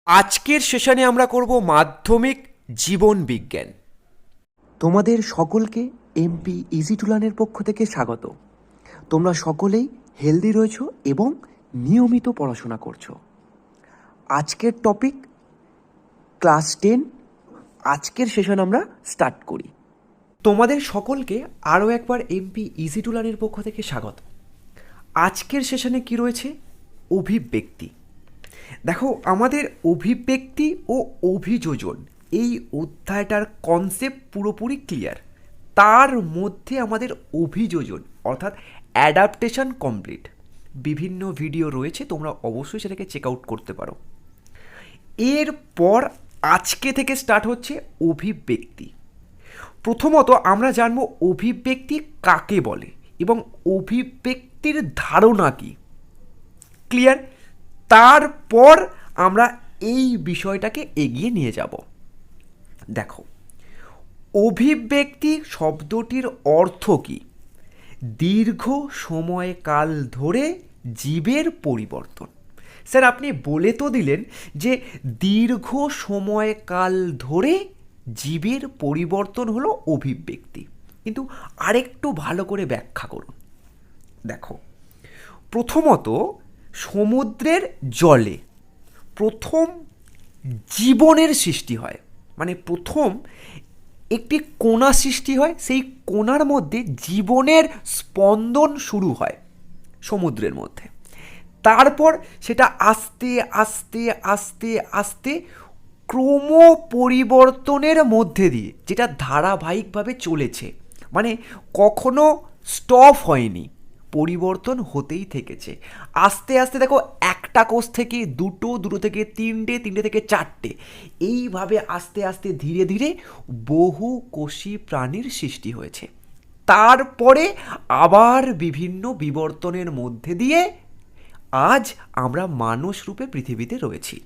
আজকের সেশনে আমরা করব মাধ্যমিক জীবন বিজ্ঞান। তোমাদের সকলকে এমপি ইজি টু লার্নের পক্ষ থেকে স্বাগত। তোমরা সকলেই হেলদি রয়েছো এবং নিয়মিত পড়াশোনা করছো। আজকের টপিক ক্লাস 10। আজকের সেশন আমরা স্টার্ট করি। তোমাদের সকলকে আরও একবার এমপি ইজি টু লার্নের পক্ষ থেকে স্বাগত। আজকের সেশনে কি রয়েছে? অভিব্যক্তি। দেখো, আমাদের অভিব্যক্তি ও অভিযোজন এই অধ্যায়টার কনসেপ্ট পুরোপুরি ক্লিয়ার। তার মধ্যে আমাদের অভিযোজন অর্থাৎ অ্যাডাপ্টেশন কমপ্লিট। বিভিন্ন ভিডিও রয়েছে, তোমরা অবশ্যই সেটাকে চেক আউট করতে পারো। এরপর আজকে থেকে স্টার্ট হচ্ছে অভিব্যক্তি। প্রথমত আমরা জানব অভিব্যক্তি কাকে বলে এবং অভিব্যক্তির ধারণা কী। ক্লিয়ার? তারপর আমরা এই বিষয়টাকে এগিয়ে নিয়ে যাব। দেখো, অভিব্যক্তি শব্দটির অর্থ কী? দীর্ঘ সময়কাল ধরে জীবের পরিবর্তন। স্যার, আপনি বলে তো দিলেন যে দীর্ঘ সময়কাল ধরে জীবের পরিবর্তন হলো অভিব্যক্তি, কিন্তু আরেকটু ভালো করে ব্যাখ্যা করুন। দেখো, প্রথমত সমুদ্রের জলে প্রথম জীবনের সৃষ্টি হয়, মানে প্রথম একটি কণা সৃষ্টি হয়, সেই কণার মধ্যে জীবনের স্পন্দন শুরু হয় সমুদ্রের মধ্যে। তারপর সেটা আস্তে আস্তে আস্তে আস্তে ক্রম পরিবর্তনের মধ্যে দিয়ে, যেটা ধারাবাহিকভাবে চলেছে, মানে কখনো স্টপ হয়নি, পরিবর্তন হতেই থেকেছে। আস্তে আস্তে দেখো, একটা কোষ থেকে দুটো, দুটো থেকে তিনটে, তিনটে থেকে চারটে, এইভাবে আস্তে আস্তে ধীরে ধীরে বহু কোষী প্রাণীর সৃষ্টি হয়েছে। তারপরে আবার বিভিন্ন বিবর্তনের মধ্যে দিয়ে আজ আমরা মানুষ রূপে পৃথিবীতে রয়েছি।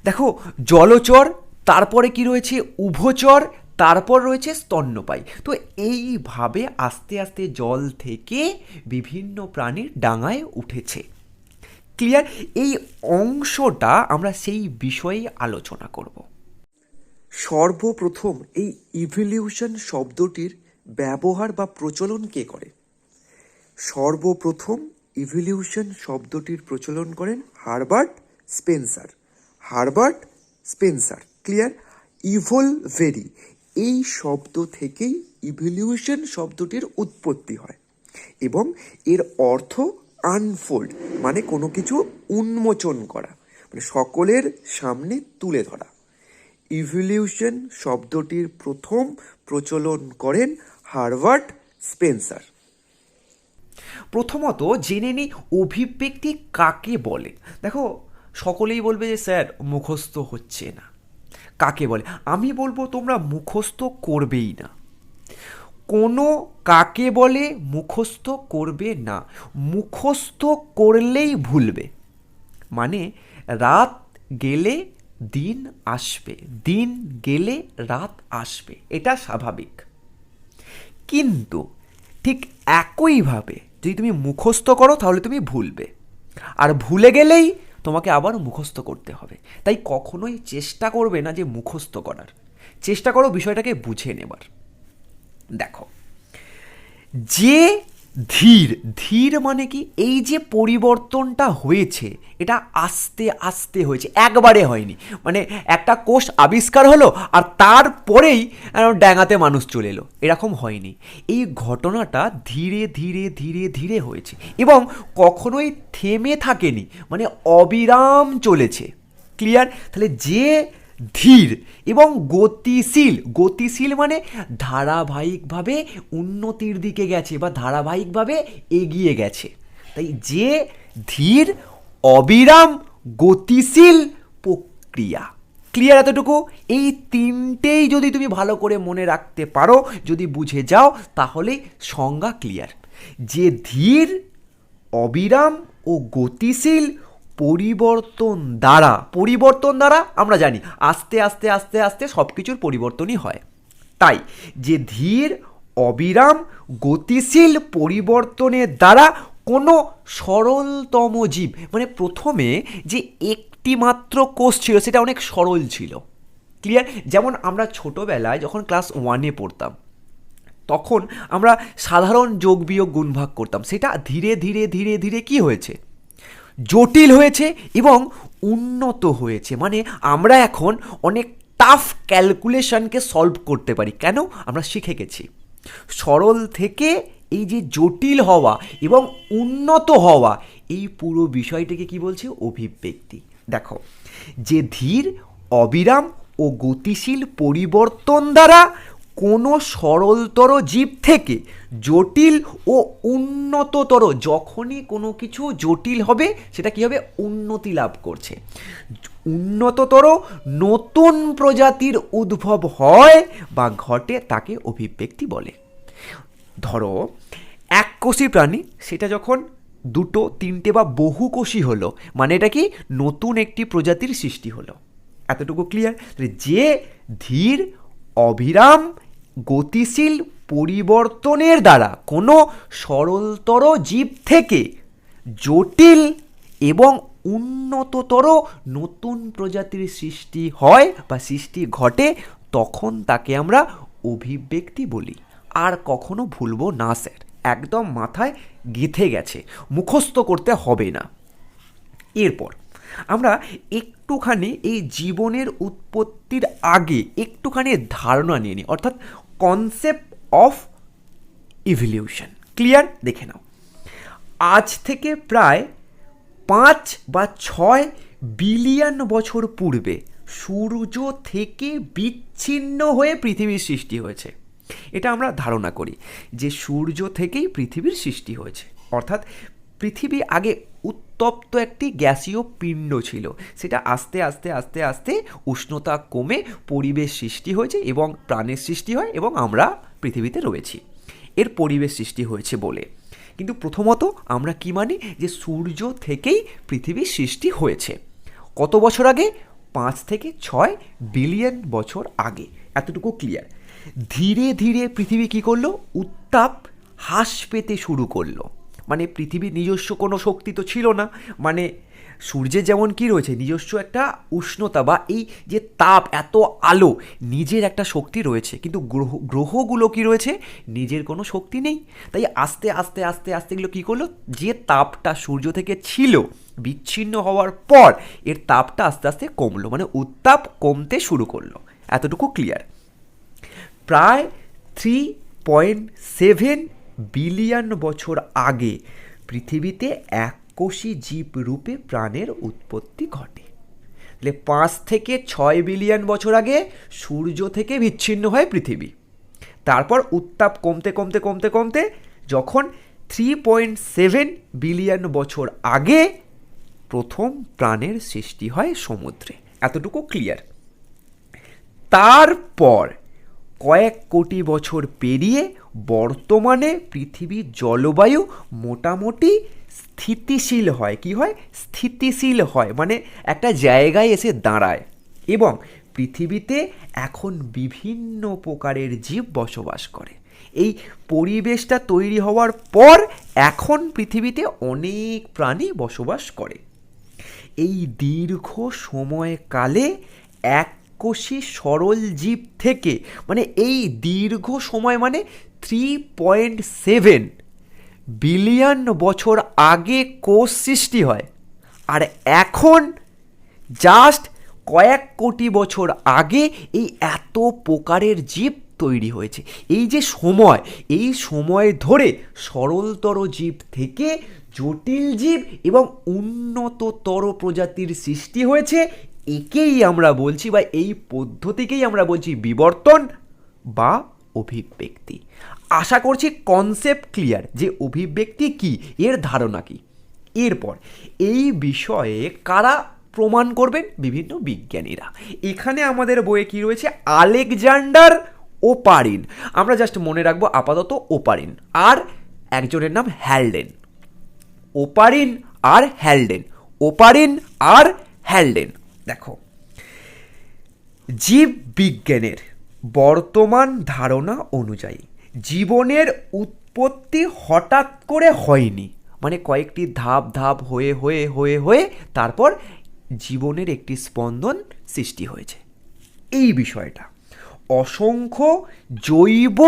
দেখো, জলচর, তারপরে কি রয়েছে উভচর, তারপর রয়েছে স্তন্যপায়ী। তো এইভাবে আস্তে আস্তে জল থেকে বিভিন্ন প্রাণীর ডাঙায় উঠেছে। ক্লিয়ার? এই অংশটা আমরা সেই বিষয়েই আলোচনা করব। সর্বপ্রথম এই ইভলিউশন শব্দটির ব্যবহার বা প্রচলন কে করে? সর্বপ্রথম ইভলিউশন শব্দটির প্রচলন করেন Herbert Spencer. Herbert Spencer. Clear? ইভলভেরি, এই শব্দ থেকেই ইভলিউশন শব্দটির উৎপত্তি হয় এবং এর অর্থ আনফোল্ড, মানে কোনো কিছু উন্মোচন করা, মানে সকলের সামনে তুলে ধরা। ইভলিউশন শব্দটির প্রথম প্রচলন করেন হারবার্ট স্পেন্সার। প্রথমত জেনে নিই অভিব্যক্তি কাকে বলে। দেখো, সকলেই বলবে যে স্যার মুখস্থ হচ্ছে না। কাকে বলে? আমি বলবো তোমরা মুখস্থ করবেই না। কোনো কাকে বলে মুখস্থ করবে না। মুখস্থ করলেই ভুলবে। মানে রাত গেলে দিন আসবে, দিন গেলে রাত আসবে, এটা স্বাভাবিক। কিন্তু ঠিক একইভাবে যদি তুমি মুখস্থ করো তাহলে তুমি ভুলবে, আর ভুলে গেলেই তোমাকে আবার মুখস্থ করতে হবে। তাই কখনোই চেষ্টা করবে না যে মুখস্থ করার, চেষ্টা করো বিষয়টাকে বুঝে নেবার। দেখো, যে ধীর, ধীর মানে কি? এই যে পরিবর্তনটা হয়েছে এটা আস্তে আস্তে হয়েছে, একবারে হয়নি। মানে একটা কোষ আবিষ্কার হলো আর তারপরেই ড্যাঙাতে মানুষ চলে এলো, এরকম হয়নি। এই ঘটনাটা ধীরে ধীরে ধীরে ধীরে হয়েছে এবং কখনোই থেমে থাকেনি, মানে অবিরাম চলেছে। ক্লিয়ার? তাহলে যে ধীর এবং গতিশীল, গতিশীল মানে ধারাবাহিকভাবে উন্নতির দিকে গেছে বা ধারাবাহিকভাবে এগিয়ে গেছে। তাই যে ধীর, অবিরাম, গতিশীল প্রক্রিয়া। ক্লিয়ার এতটুকু? এই তিনটেই যদি তুমি ভালো করে মনে রাখতে পারো, যদি বুঝে যাও, তাহলেই সংজ্ঞা ক্লিয়ার। যে ধীর, অবিরাম ও গতিশীল পরিবর্তন দ্বারা, পরিবর্তন দ্বারা আমরা জানি আস্তে আস্তে আস্তে আস্তে সব কিছুর পরিবর্তনই হয়। তাই যে ধীর, অবিরাম, গতিশীল পরিবর্তনের দ্বারা কোনো সরলতম জীব, মানে প্রথমে যে একটি মাত্র কোষ ছিল, সেটা অনেক সরল ছিল। ক্লিয়ার? যেমন আমরা ছোটোবেলায় যখন ক্লাস 1-এ পড়তাম, তখন আমরা সাধারণ যোগ বিয়োগ গুণভাগ করতাম, সেটা ধীরে ধীরে ধীরে ধীরে কি হয়েছে, জটিল হয়েছে এবং উন্নত হয়েছে। মানে আমরা এখন অনেক টাফ ক্যালকুলেশনকে সলভ করতে পারি। কেন? আমরা শিখে গেছি। সরল থেকে এই যে জটিল হওয়া এবং উন্নত হওয়া, এই পুরো বিষয়টিকে কি বলছে? অভিব্যক্তি। দেখো, যে ধীর, অবিরাম ও গতিশীল পরিবর্তন দ্বারা কোনো সরলতর জীব থেকে জটিল ও উন্নততর, যখনই কোনো কিছু জটিল হবে সেটা কী হবে? উন্নতি লাভ করছে। উন্নততর নতুন প্রজাতির উদ্ভব হয় বা ঘটে, তাকে অভিব্যক্তি বলে। ধরো এককোষী প্রাণী, সেটা যখন 2, 3 বা বহুকোষী হলো, মানে এটা কি? নতুন একটি প্রজাতির সৃষ্টি হলো। এতটুকু ক্লিয়ার? যে ধীর, অবিরাম, গতিশীল পরিবর্তনের দ্বারা কোনো সরলতর জীব থেকে জটিল এবং উন্নততর নতুন প্রজাতির সৃষ্টি হয় বা সৃষ্টি ঘটে, তখন তাকে আমরা অভিব্যক্তি বলি। আর কখনো ভুলবো না স্যার, একদম মাথায় গেঁথে গেছে, মুখস্থ করতে হবে না। এরপর আমরা একটুখানি এই জীবনের উৎপত্তির আগে একটুখানি ধারণা নিয়ে নিই, অর্থাৎ কনসেপ্ট অফ ইভলিউশন। ক্লিয়ার? দেখে নাও, আজ থেকে প্রায় 5 বা 6 বিলিয়ন বছর পূর্বে সূর্য থেকে বিচ্ছিন্ন হয়ে পৃথিবীর সৃষ্টি হয়েছে। এটা আমরা ধারণা করি যে সূর্য থেকেই পৃথিবীর সৃষ্টি হয়েছে, অর্থাৎ পৃথিবী আগে উত্তপ্ত একটি গ্যাসীয় পিণ্ড ছিল, সেটা আস্তে আস্তে আস্তে আস্তে উষ্ণতা কমে পরিবেশ সৃষ্টি হয়েছে এবং প্রাণের সৃষ্টি হয় এবং আমরা পৃথিবীতে রয়েছি, এর পরিবেশ সৃষ্টি হয়েছে বলে। কিন্তু প্রথমত আমরা কি মানি? যে সূর্য থেকেই পৃথিবীর সৃষ্টি হয়েছে। কত বছর আগে? 5 থেকে 6 বিলিয়ন বছর আগে। এতটুকু ক্লিয়ার? ধীরে ধীরে পৃথিবী কী করলো? উত্তাপ হ্রাস পেতে শুরু করলো। মানে পৃথিবীর নিজস্ব কোনো শক্তি তো ছিল না, মানে সূর্যের যেমন কি রয়েছে নিজস্ব একটা উষ্ণতা বা এই যে তাপ, এত আলো, নিজের একটা শক্তি রয়েছে, কিন্তু গ্রহগুলো কি রয়েছে? নিজের কোনো শক্তি নেই। তাই আস্তে আস্তে আস্তে আস্তে এগুলো কী করলো? যে তাপটা সূর্য থেকে ছিল, বিচ্ছিন্ন হওয়ার পর এর তাপটা আস্তে আস্তে কমলো, মানে উত্তাপ কমতে শুরু করলো। এতটুকু ক্লিয়ার? প্রায় 3.7 বিলিয়ন বছর আগে পৃথিবীতে এককোষী জীব রূপে প্রাণের উৎপত্তি ঘটে। তাহলে 5 থেকে 6 বিলিয়ন বছর আগে সূর্য থেকে বিচ্ছিন্ন হয় পৃথিবী, তারপর উত্তাপ কমতে কমতে কমতে কমতে যখন 3.7 বিলিয়ন বছর আগে প্রথম প্রাণের সৃষ্টি হয় সমুদ্রে। এতটুকু ক্লিয়ার? তারপর কয়েক কোটি বছর পেরিয়ে বর্তমানে পৃথিবীর জলবায়ু মোটামুটি স্থিতিশীল হয়। কি হয়? স্থিতিশীল হয়, মানে একটা জায়গায় এসে দাঁড়ায় এবং পৃথিবীতে এখন বিভিন্ন প্রকারের জীব বসবাস করে। এই পরিবেশটা তৈরি হওয়ার পর এখন পৃথিবীতে অনেক প্রাণী বসবাস করে। এই দীর্ঘ সময়কালে এককোষী সরল জীব থেকে, মানে এই দীর্ঘ সময় মানে 3.7 বিলিয়ন বছর আগে কোষ সৃষ্টি হয়, আর এখন জাস্ট কয়েক কোটি বছর আগে এই এত প্রকারের জীব তৈরি হয়েছে। এই যে সময়, এই সময় ধরে সরলতর জীব থেকে জটিল জীব এবং উন্নততর প্রজাতির সৃষ্টি হয়েছে। একেই আমরা বলছি, বা এই পদ্ধতিকেই আমরা বলছি বিবর্তন বা অভিব্যক্তি। আশা করছি কনসেপ্ট ক্লিয়ার যে অভিব্যক্তি কি, এর ধারণা কি। এরপর এই বিষয়ে কারা প্রমাণ করবেন? বিভিন্ন বিজ্ঞানীরা। এখানে আমাদের বইয়ে কি রয়েছে? Alexander Oparin. আমরা জাস্ট মনে রাখবো আপাতত ওপারিন, আর একজনের নাম হ্যালডেন। ওপারিন আর হ্যালডেন, ওপারিন আর হ্যালডেন। দেখো, জীববিজ্ঞানের বর্তমান ধারণা অনুযায়ী জীবনের উৎপত্তি হঠাৎ করে হয়নি, মানে কয়েকটি ধাপ ধাপ হয়ে হয়ে হয়ে হয়ে তারপর জীবনের একটি স্পন্দন সৃষ্টি হয়েছে। এই বিষয়টা অসংখ্য জৈব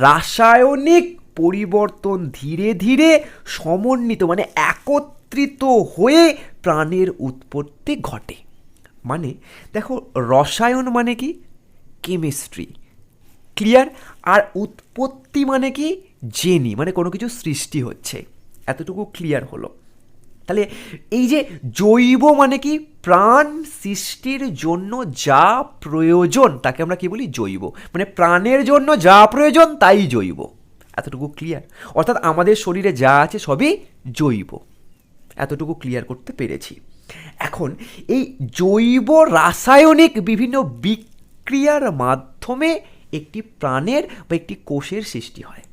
রাসায়নিক পরিবর্তন ধীরে ধীরে সমন্বিত মানে একত্রিত হয়ে প্রাণের উৎপত্তি ঘটে। মানে দেখো, রসায়ন মানে কি? কেমিস্ট্রি। ক্লিয়ার? আর উৎপত্তি মানে কি? জেনি, মানে কোনো কিছু সৃষ্টি হচ্ছে। এতটুকু ক্লিয়ার হলো। তাহলে এই যে জৈব মানে কি? প্রাণ সৃষ্টির জন্য যা প্রয়োজন তাকে আমরা কি বলি? জৈব। মানে প্রাণের জন্য যা প্রয়োজন তাই জৈব। এতটুকু ক্লিয়ার? অর্থাৎ আমাদের শরীরে যা আছে সবই জৈব। এতটুকু ক্লিয়ার করতে পেরেছি। এখন এই জৈব রাসায়নিক বিভিন্ন বিক্রিয়ার মাধ্যমে একটি প্রাণের বা একটি কোষের সৃষ্টি হয়।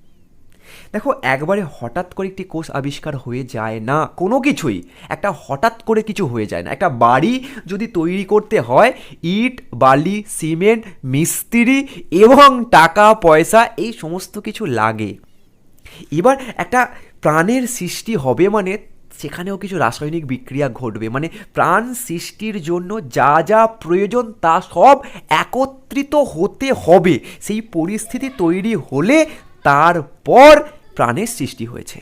দেখো, একবারে হঠাৎ করে একটি কোষ আবিষ্কার হয়ে যায় না, কোনো কিছুই একটা হঠাৎ করে কিছু হয়ে যায় না। একটা বাড়ি যদি তৈরি করতে হয়, ইট, বালি, সিমেন্ট, মিস্ত্রি এবং টাকা পয়সা এই সমস্ত কিছু লাগে। এবার একটা প্রাণের সৃষ্টি হবে মানে সেখানেও কিছু রাসায়নিক বিক্রিয়া ঘটবে। মানে প্রাণ সৃষ্টির জন্য যা যা প্রয়োজন তা সব একত্রিত হতে হবে। সেই পরিস্থিতি তৈরি হলে তারপর প্রাণের সৃষ্টি হয়েছে।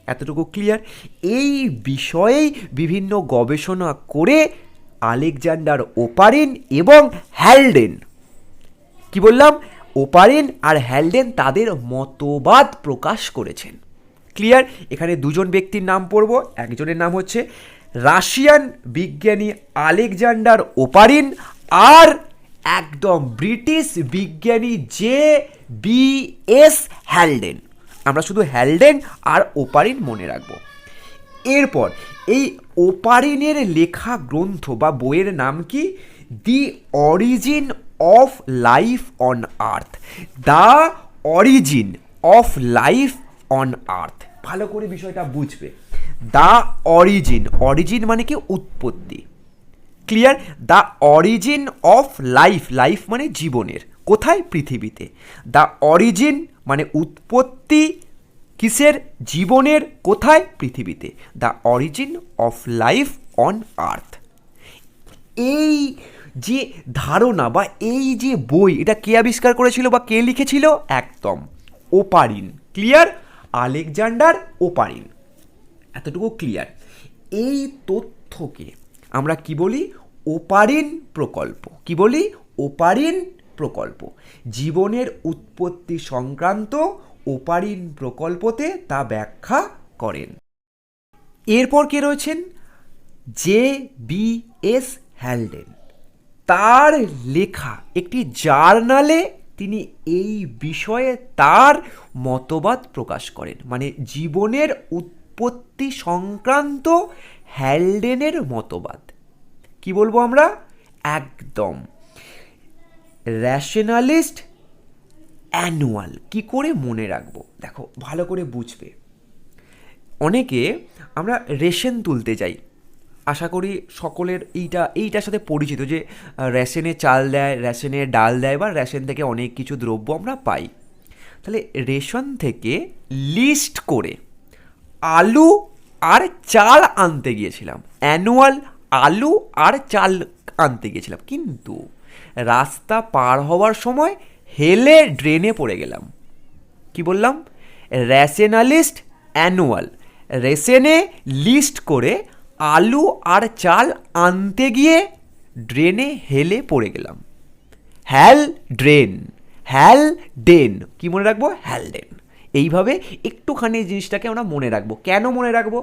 এতটুকু ক্লিয়ার? এই বিষয়েই বিভিন্ন গবেষণা করে আলেকজান্ডার ওপারিন এবং হ্যালডেন, কি বললাম, ওপারিন আর হ্যালডেন তাদের মতবাদ প্রকাশ করেছেন। ক্লিয়ার? এখানে দুজন ব্যক্তির নাম পড়ব। একজনের নাম হচ্ছে রাশিয়ান বিজ্ঞানী আলেকজান্ডার ওপারিন, আর একদম ব্রিটিশ বিজ্ঞানী JBS হ্যালডেন। আমরা শুধু হ্যালডেন আর ওপারিন মনে রাখবো। এরপর এই ওপারিনের লেখা গ্রন্থ বা বইয়ের নাম কি? দি origin of life on earth. The origin of life on earth. ভালো করে বিষয়টা বুঝবে। দ্য অরিজিন, অরিজিন মানে কি? উৎপত্তি। Clear? The origin of life, life মানে জীবনের। কোথায়? পৃথিবীতে। দ্য অরিজিন মানে উৎপত্তি কিসের? জীবনের। কোথায়? পৃথিবীতে। The origin of life on earth. এই যে ধারণা বা এই যে বই, এটা কে আবিষ্কার করেছিল বা কে লিখেছিল? একদম ওপারিন। ক্লিয়ার? Alexander Oparin. এতটুকু ক্লিয়ার? এই তথ্যকে আমরা কি বলি? ওপারিন প্রকল্প। কি বলি? ওপারিন প্রকল্প। জীবনের উৎপত্তি সংক্রান্ত ওপারিন প্রকল্পতে তা ব্যাখ্যা করেন। এরপর কে রয়েছেন? JBS Haldane. তার লেখা একটি জার্নালে তিনি এই বিষয়ে তার মতবাদ প্রকাশ করেন। মানে জীবনের উৎপত্তি সংক্রান্ত হ্যালডেনের মতবাদ। কি বলবো আমরা? একদম র্যাশনালিস্ট অ্যানুয়াল। কি করে মনে রাখবো? দেখো, ভালো করে বুঝবে। অনেকে আমরা রেশন তুলতে যাই, আশা করি সকলের এইটার সাথে পরিচিত যে রেশনে চাল দেয়, রেশনে ডাল দেয়, বা রেশন থেকে অনেক কিছু দ্রব্য আমরা পাই। তাহলে রেশন থেকে লিস্ট করে আলু আর চাল আনতে গিয়েছিলাম, অ্যানুয়াল আলু আর চাল আনতে গিয়েছিলাম, কিন্তু রাস্তা পার হওয়ার সময় হেলে ড্রেনে পড়ে গেলাম। কি বললাম? র্যাশনালিস্ট অ্যানুয়াল, রেশনে লিস্ট করে আলু আর চাল আনতে গিয়ে ড্রেনে হেলে পড়ে গেলাম। হ্যালডেন। কি মনে রাখবো? হ্যালডেন। এইভাবে একটুখানি জিনিসটাকে আমরা মনে রাখবো। কেন মনে রাখবো?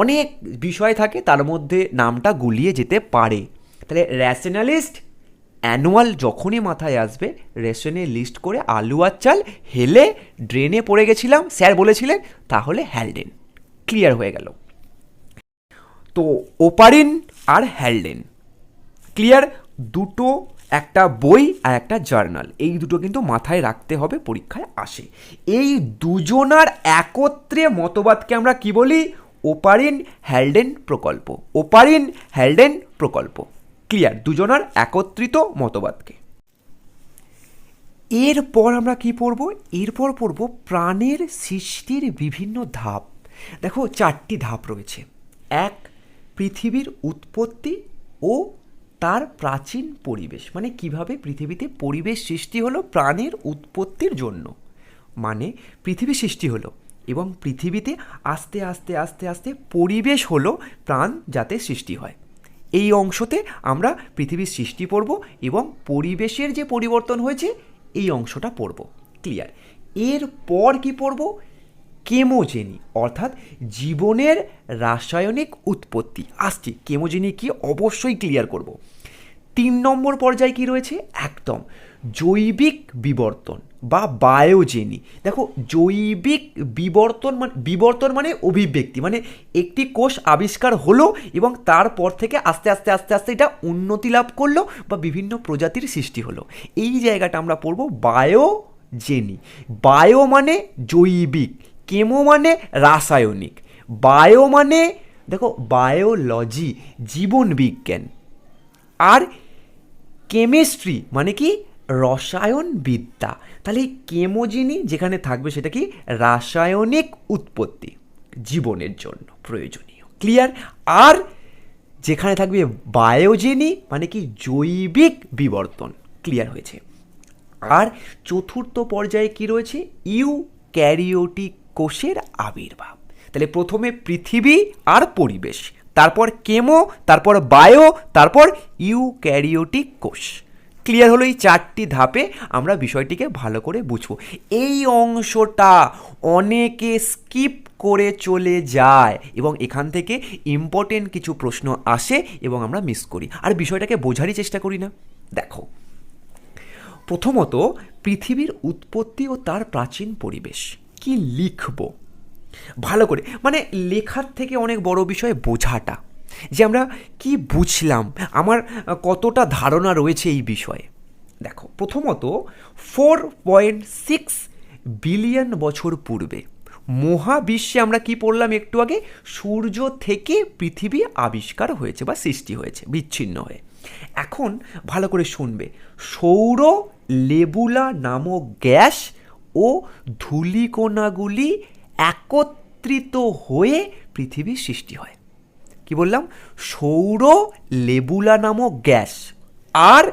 অনেক বিষয় থাকে, তার মধ্যে নামটা গুলিয়ে যেতে পারে। তাহলে র্যাশনালিস্ট অ্যানুয়াল যখনই মাথায় আসবে, রেশনে লিস্ট করে আলু আর চাল হেলে ড্রেনে পড়ে গেছিলাম, স্যার বলেছিলেন, তাহলে হ্যালডেন। ক্লিয়ার হয়ে গেল? তো ওপারিন আর হ্যালডেন ক্লিয়ার? দুটো, একটা বই আর একটা জার্নাল, এই দুটো কিন্তু মাথায় রাখতে হবে, পরীক্ষায় আসে। এই দুজনার একত্রে মতবাদকে আমরা কি বলি? ওপারিন হ্যালডেন প্রকল্প। ওপারিন হ্যালডেন প্রকল্প। ক্লিয়ার? দুজনার একত্রিত মতবাদকে। এরপর আমরা কি পড়ব? এরপর পড়ব প্রাণের সৃষ্টির বিভিন্ন ধাপ। দেখো, 4টি ধাপ রয়েছে। 1, পৃথিবীর উৎপত্তি ও তার প্রাচীন পরিবেশ, মানে কিভাবে পৃথিবীতে পরিবেশ সৃষ্টি হলো প্রাণের উৎপত্তির জন্য। মানে পৃথিবী সৃষ্টি হলো এবং পৃথিবীতে আস্তে আস্তে আস্তে আস্তে পরিবেশ হলো প্রাণ যাতে সৃষ্টি হয়। এই অংশতে আমরা পৃথিবীর সৃষ্টি পড়ব এবং পরিবেশের যে পরিবর্তন হয়েছে এই অংশটা পড়ব। ক্লিয়ার? এরপর কি পড়ব? কেমোজেনি, অর্থাৎ জীবনের রাসায়নিক উৎপত্তি। আসছি কেমোজেনি কি অবশ্যই ক্লিয়ার করব। 3 নম্বর পর্যায়ে কি রয়েছে? একদম জৈবিক বিবর্তন বা বায়োজেনি। দেখো, জৈবিক বিবর্তন মানে অভিব্যক্তি, মানে একটি কোষ আবিষ্কার হলো এবং তারপর থেকে আস্তে আস্তে আস্তে আস্তে এটা উন্নতি লাভ করলো বা বিভিন্ন প্রজাতির সৃষ্টি হলো। এই জায়গাটা আমরা পড়ব বায়োজেনি। বায়ো মানে জৈবিক, কেমো মানে রাসায়নিক, বায়ো মানে দেখো বায়োলজি, জীবন বিজ্ঞান, আর কেমিস্ট্রি মানে কি? রসায়নবিদ্যা। তাহলে এই কেমোজেনি যেখানে থাকবে সেটা কি? রাসায়নিক উৎপত্তি, জীবনের জন্য প্রয়োজনীয়। ক্লিয়ার? আর যেখানে থাকবে বায়োজেনি মানে কি? জৈবিক বিবর্তন। ক্লিয়ার হয়েছে? আর চতুর্থ পর্যায়ে কি রয়েছে? ইউক্যারিওটিক কোষের আবির্ভাব। তাহলে প্রথমে পৃথিবী আর পরিবেশ, তারপর কেমো, তারপর বায়ো, তারপর ইউক্যারিওটিক কোষ। ক্লিয়ার হলো? এই 4টি ধাপে আমরা বিষয়টিকে ভালো করে বুঝবো। এই অংশটা অনেকে স্কিপ করে চলে যায় এবং এখান থেকে ইম্পর্টেন্ট কিছু প্রশ্ন আসে এবং আমরা মিস করি, আর বিষয়টাকে বোঝারই চেষ্টা করি না। দেখো, প্রথমত পৃথিবীর উৎপত্তি ও তার প্রাচীন পরিবেশ। কি লিখব ভালো করে, মানে লেখার থেকে অনেক বড় বিষয় বোঝাটা, যে আমরা কি বুঝলাম, আমার কতটা ধারণা রয়েছে এই বিষয়ে। দেখো, প্রথমত 4.6 বিলিয়ন বছর পূর্বে মহাবিশ্বে আমরা কি পড়লাম একটু আগে? সূর্য থেকে পৃথিবী আবিষ্কার হয়েছে বা সৃষ্টি হয়েছে বিচ্ছিন্ন হয়ে। এখন ভালো করে শুনবে, সৌর লেবুলা নামক গ্যাস ও ধূলিকণাগুলি একত্রিত হয়ে পৃথিবীর সৃষ্টি হয়। কি বললাম? সৌর লেবুলা নামক গ্যাস আর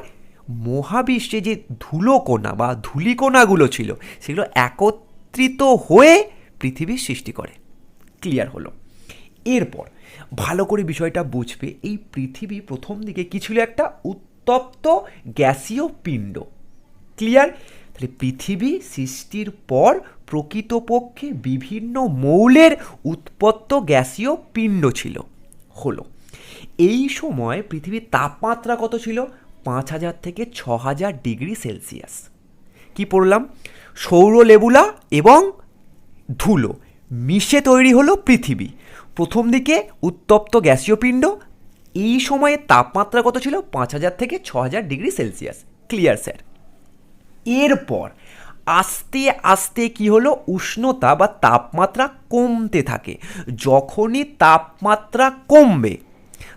মহাবিশ্বে যে ধুলোকণা বা ধূলিকণাগুলো ছিল সেগুলো একত্রিত হয়ে পৃথিবীর সৃষ্টি করে। ক্লিয়ার হলো? এরপর ভালো করে বিষয়টা বুঝবে, এই পৃথিবী প্রথম দিকে কি ছিল? একটা উত্তপ্ত গ্যাসীয় পিণ্ড। ক্লিয়ার? তাহলে পৃথিবী সৃষ্টির পর প্রকৃতপক্ষে বিভিন্ন মৌলের উৎপত্ত গ্যাসীয় পিণ্ড ছিল হলো। এই সময় পৃথিবীর তাপমাত্রা কত ছিল? 5000 থেকে 6000 ডিগ্রি সেলসিয়াস। কি পড়লাম? সৌর লেবুলা এবং ধুলো মিশে তৈরি হলো পৃথিবী। প্রথম দিকে উত্তপ্ত গ্যাসীয় পিণ্ড। এই সময়ে তাপমাত্রা কত ছিল? 5000 থেকে 6000 ডিগ্রি সেলসিয়াস। Clear sir? এরপর আস্তে আস্তে কি হলো? উষ্ণতা বা তাপমাত্রা কমতে থাকে। যখনই তাপমাত্রা কমবে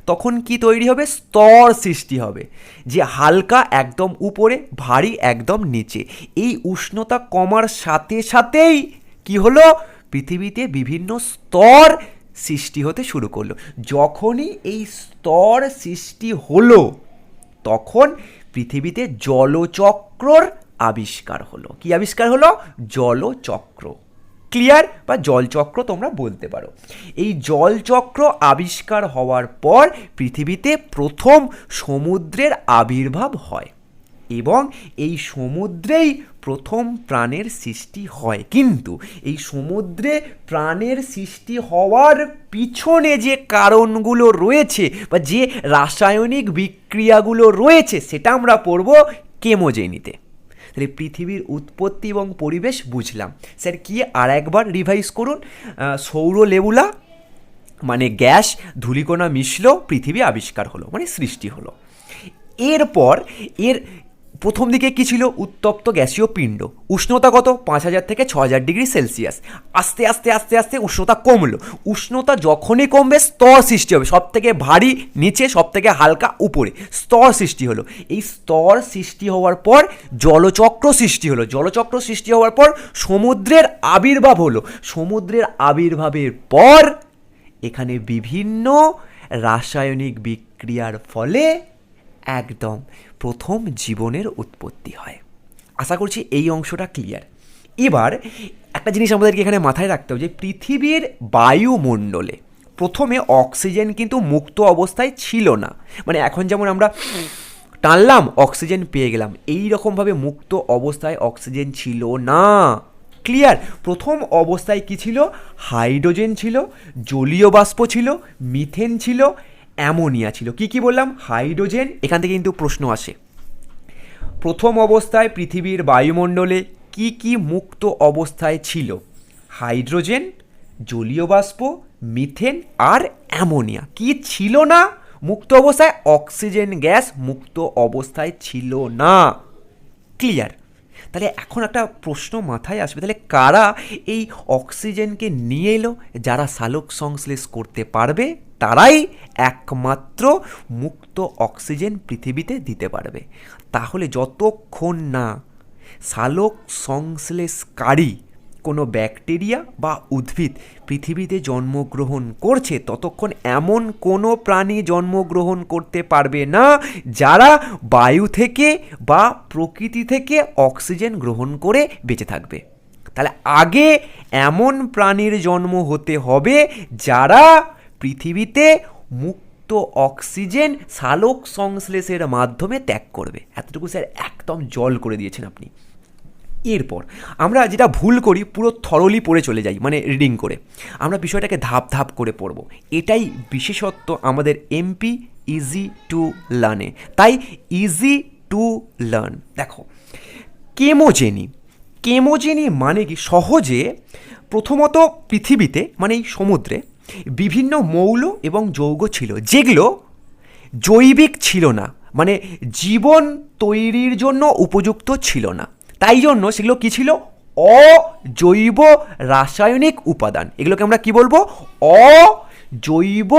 তখন কি তৈরি হবে? স্তর সৃষ্টি হবে, যে হালকা একদম উপরে, ভারী একদম নিচে। এই উষ্ণতা কমার সাথে সাথেই কি হলো? পৃথিবীতে বিভিন্ন স্তর সৃষ্টি হতে শুরু করলো। যখনই এই স্তর সৃষ্টি হলো তখন পৃথিবীতে জলচক্রর আবিষ্কার হলো। কি আবিষ্কার হলো? জলচক্র। ক্লিয়ার? বা জলচক্র তোমরা বলতে পারো। এই জলচক্র আবিষ্কার হওয়ার পর পৃথিবীতে প্রথম সমুদ্রের আবির্ভাব হয় এবং এই সমুদ্রেই প্রথম প্রাণের সৃষ্টি হয়। কিন্তু এই সমুদ্রে প্রাণের সৃষ্টি হওয়ার পিছনে যে কারণগুলো রয়েছে বা যে রাসায়নিক বিক্রিয়াগুলো রয়েছে সেটা আমরা পড়ব কেমোজেনিতে। তাহলে পৃথিবীর উৎপত্তি এবং পরিবেশ বুঝলাম। স্যার কি আর একবার রিভাইজ করুন। সৌর লেবুলা মানে গ্যাস, ধূলিকণা মিশলো, পৃথিবী আবিষ্কার হলো মানে সৃষ্টি হলো। এরপর এর প্রথম দিকে কী ছিল? উত্তপ্ত গ্যাসীয় পিণ্ড। উষ্ণতা কত? 5000 থেকে 6000 ডিগ্রি সেলসিয়াস। আস্তে আস্তে আস্তে আস্তে উষ্ণতা কমলো। উষ্ণতা যখনই কমবে স্তর সৃষ্টি হবে, সব থেকে ভারী নিচে, সব থেকে হালকা উপরে, স্তর সৃষ্টি হলো। এই স্তর সৃষ্টি হওয়ার পর জলচক্র সৃষ্টি হলো। জলচক্র সৃষ্টি হওয়ার পর সমুদ্রের আবির্ভাব হলো। সমুদ্রের আবির্ভাবের পর এখানে বিভিন্ন রাসায়নিক বিক্রিয়ার ফলে একদম প্রথম জীবনের উৎপত্তি হয়। আশা করছি এই অংশটা ক্লিয়ার। এবার একটা জিনিস আমাদেরকে এখানে মাথায় রাখতে হবে যে পৃথিবীর বায়ুমণ্ডলে প্রথমে অক্সিজেন কিন্তু মুক্ত অবস্থায় ছিল না। মানে এখন যেমন আমরা টানলাম অক্সিজেন পেয়ে গেলাম, এই রকমভাবে মুক্ত অবস্থায় অক্সিজেন ছিল না। ক্লিয়ার? প্রথম অবস্থায় কি ছিল? হাইড্রোজেন ছিল, জলীয় বাষ্প ছিল, মিথেন ছিল, অ্যামোনিয়া ছিল। কি কি বললাম? হাইড্রোজেন। এখান থেকে কিন্তু প্রশ্ন আসে, প্রথম অবস্থায় পৃথিবীর বায়ুমণ্ডলে কি কি মুক্ত অবস্থায় ছিল? হাইড্রোজেন, জলীয় বাষ্প, মিথেন আর অ্যামোনিয়া। কি ছিল না মুক্ত অবস্থায়? অক্সিজেন গ্যাস মুক্ত অবস্থায় ছিল না। ক্লিয়ার? তাহলে এখন একটা প্রশ্ন মাথায় আসবে, তাহলে কারা এই অক্সিজেনকে নিয়ে এলো? যারা সালোক সংশ্লেষ করতে পারবে তারাই একমাত্র মুক্ত অক্সিজেন পৃথিবীতে দিতে পারবে। তাহলে যতক্ষণ না সালোক সংশ্লেষকারী কোনো ব্যাকটেরিয়া বা উদ্ভিদ পৃথিবীতে জন্মগ্রহণ করছে, ততক্ষণ এমন কোনো প্রাণী জন্মগ্রহণ করতে পারবে না যারা বায়ু থেকে বা প্রকৃতি থেকে অক্সিজেন গ্রহণ করে বেঁচে থাকবে। তাহলে আগে এমন প্রাণীর জন্ম হতে হবে যারা পৃথিবীতে মুক্ত অক্সিজেন সালোক সংশ্লেষের মাধ্যমে ত্যাগ করবে। এতটুকু স্যার একদম জল করে দিয়েছেন আপনি। এরপর আমরা যেটা ভুল করি, পুরো থরলি পড়ে চলে যাই, মানে রিডিং করে। আমরা বিষয়টাকে ধাপ ধাপ করে পড়ব। এটাই বিশেষত্ব আমাদের এমপি ইজি টু লার্নে। তাই ইজি টু লার্ন। দেখো, কেমোজেনি। কেমোজেনি মানে কি? সহজে প্রথমত পৃথিবীতে মানে এই সমুদ্রে বিভিন্ন মৌল এবং যৌগ ছিল যেগুলো জৈবিক ছিল না, মানে জীবন তৈরির জন্য উপযুক্ত ছিল না। তাই জন্য সেগুলো কী ছিল? অজৈব রাসায়নিক উপাদান। এগুলোকে আমরা কি বলবো? অজৈব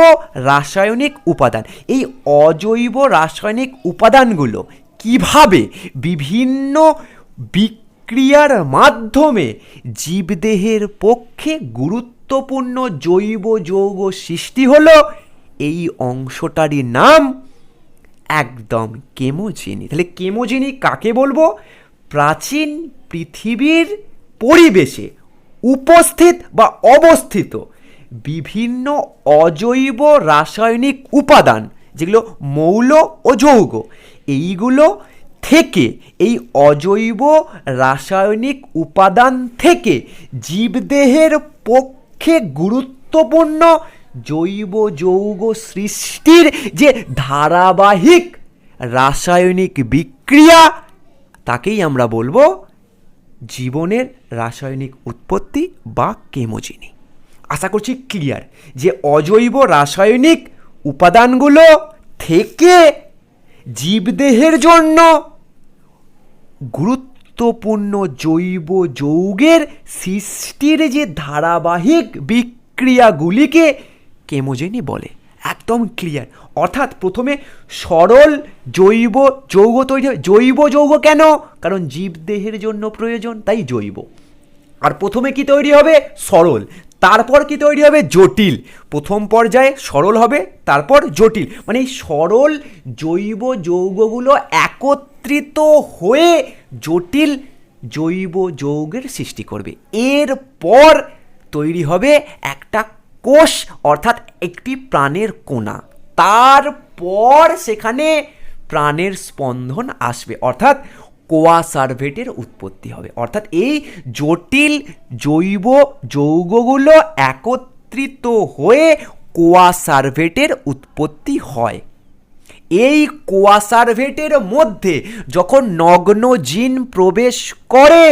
রাসায়নিক উপাদান। এই অজৈব রাসায়নিক উপাদানগুলো কিভাবে বিভিন্ন বিক্রিয়ার মাধ্যমে জীবদেহের পক্ষে গুরুত্বপূর্ণ জৈব যৌগ সৃষ্টি হলো, এই অংশটারই নাম একদম কেমোজেনি। তাহলে কেমোজেনি কাকে বলবো? প্রাচীন পৃথিবীর পরিবেশে উপস্থিত বা অবস্থিত বিভিন্ন অজৈব রাসায়নিক উপাদান, যেগুলো মৌল ও যৌগ, এইগুলো থেকে, এই অজৈব রাসায়নিক উপাদান থেকে জীবদেহের পক্ষে গুরুত্বপূর্ণ জৈব যৌগ সৃষ্টির যে ধারাবাহিক রাসায়নিক বিক্রিয়া, তাকেই আমরা বলবো জীবনের রাসায়নিক উৎপত্তি বা কেমোজেনি। আশা করছি ক্লিয়ার যে অজৈব রাসায়নিক উপাদানগুলো থেকে জীবদেহের জন্য গুরুত্বপূর্ণ জৈব যৌগের সৃষ্টির যে ধারাবাহিক বিক্রিয়াগুলিকে কেমোজেনি বলে। একদম ক্লিয়ার। অর্থাৎ প্রথমে সরল জৈব যৌগ তৈরি হয়। জৈব যৌগ কেন? কারণ জীবদেহের জন্য প্রয়োজন, তাই জৈব। আর প্রথমে কি তৈরি হবে? সরল। তারপর কি তৈরি হবে? জটিল। প্রথম পর্যায়ে সরল হবে, তারপর জটিল। মানে এই সরল জৈব যৌগগুলো একত্রিত হয়ে জটিল জৈব যৌগের সৃষ্টি করবে। এরপর তৈরি হবে একটা কোষ, অর্থাৎ একটি প্রাণের কণা। তারপর সেখানে প্রাণের স্পন্দন আসবে, অর্থাৎ কোয়াসার্ভেটের উৎপত্তি হবে। অর্থাৎ এই জটিল জৈব যৌগগুলো একত্রিত হয়ে কোয়াসার্ভেটের উৎপত্তি হয়। এই কোয়াসার্ভেটের মধ্যে যখন নগ্ন জিন প্রবেশ করে,